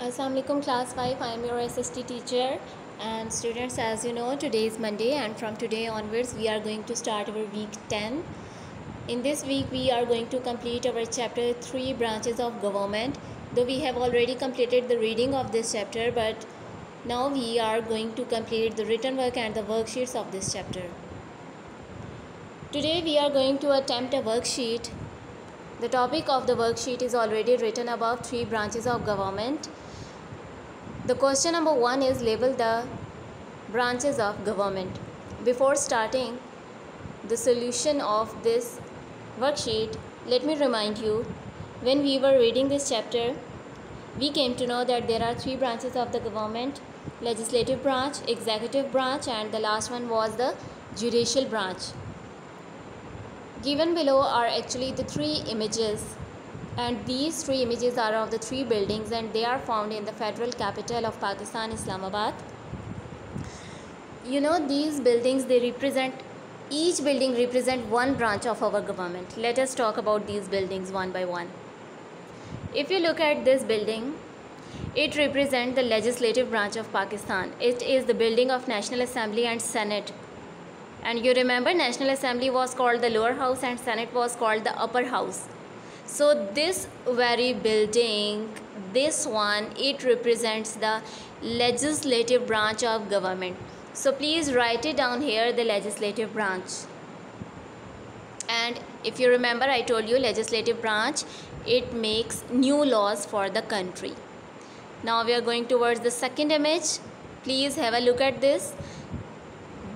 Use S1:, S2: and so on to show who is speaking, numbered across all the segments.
S1: Assalamualaikum class 5. I am your SST teacher, and students, as you know, today is Monday, and from today onwards we are going to start our week 10. In this week we are going to complete our chapter 3, branches of government. Though we have already completed the reading of this chapter, but now we are going to complete the written work and the worksheets of this chapter. Today we are going to attempt a worksheet. The topic of the worksheet is already written above: 3 branches of government. The question number 1 is label the branches of government. Before starting the solution of this worksheet, let me remind you, when we were reading this chapter, we came to know that there are 3 branches of the government: legislative branch, executive branch, and the last one was the judicial branch. Given below are actually the 3 images, and these 3 images are of the 3 buildings, and they are found in the federal capital of Pakistan, Islamabad. You know, these buildings, they represent, each building represent one branch of our government. Let us talk about these buildings one by one. If you look at this building, it represents the legislative branch of Pakistan. It is the building of National Assembly and Senate. And you remember, National Assembly was called the lower house and Senate was called the upper house. So this very building, this one, it represents the legislative branch of government. So please write it down here, the legislative branch. And if you remember, I told you legislative branch, it makes new laws for the country. Now we are going towards the second image. Please have a look at this.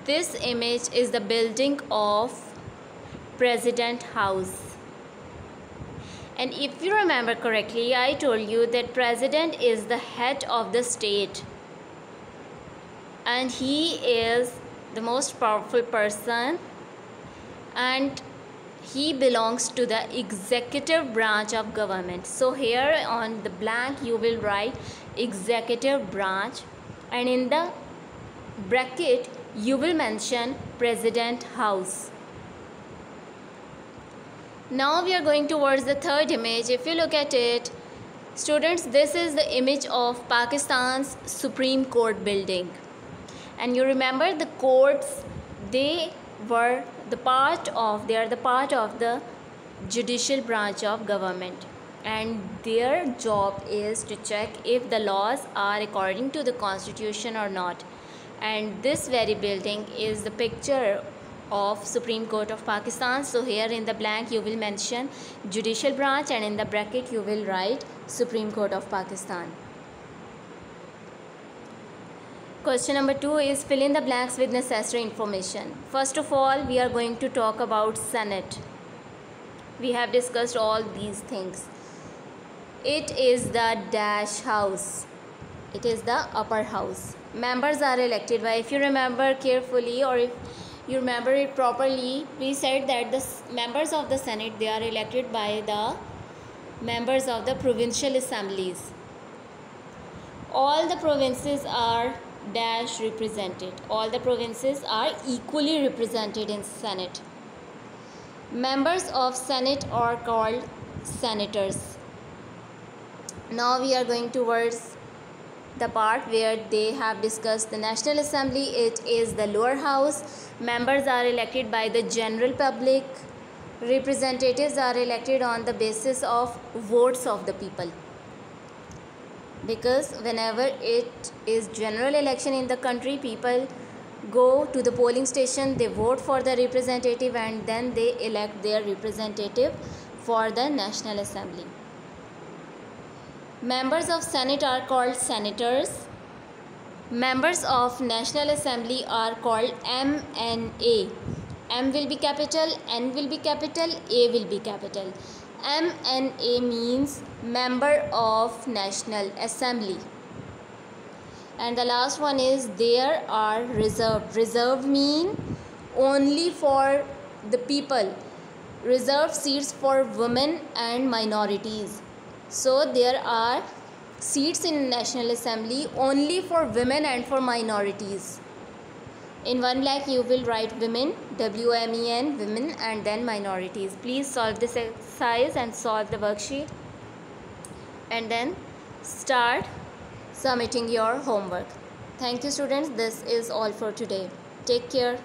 S1: This image is the building of President House. And if you remember correctly, I told you that president is the head of the state, and he is the most powerful person, and he belongs to the executive branch of government. So here on the blank you will write executive branch, and in the bracket you will mention President House. Now we are going towards the third image. If you look at it, students, this is the image of Pakistan's Supreme Court building. And you remember the courts, they are the part of the judicial branch of government, and their job is to check if the laws are according to the constitution or not. And this very building is the picture of Supreme Court of Pakistan. So here in the blank you will mention judicial branch, and in the bracket you will write Supreme Court of Pakistan. Question number 2 is fill in the blanks with necessary information. First of all, we are going to talk about Senate. We have discussed all these things. It is the dash house. It is the upper house. Members are elected by, if you remember carefully, or if you remember it properly, we said that the members of the Senate, they are elected by the members of the provincial assemblies. All the provinces are dash represented. All the provinces are equally represented in Senate. Members of Senate are called senators. Now we are going towards the part where they have discussed the National Assembly. It is the lower house. Members are elected by the general public. Representatives are elected on the basis of votes of the people, because whenever it is general election in the country, people go to the polling station, they vote for the representative, and then they elect their representative for the National Assembly. Members of Senate are called senators. Members of National Assembly are called MNA. M will be capital, N will be capital, A will be capital. MNA means Member of National Assembly. And the last one is there are reserved. Reserved mean only for the people. Reserved seats for women and minorities. So there are seats in National Assembly only for women and for minorities. In one blank you will write women, WMEN, women, and then minorities. Please solve this exercise and solve the worksheet, and then start submitting your homework. Thank you students. This is all for today. Take care.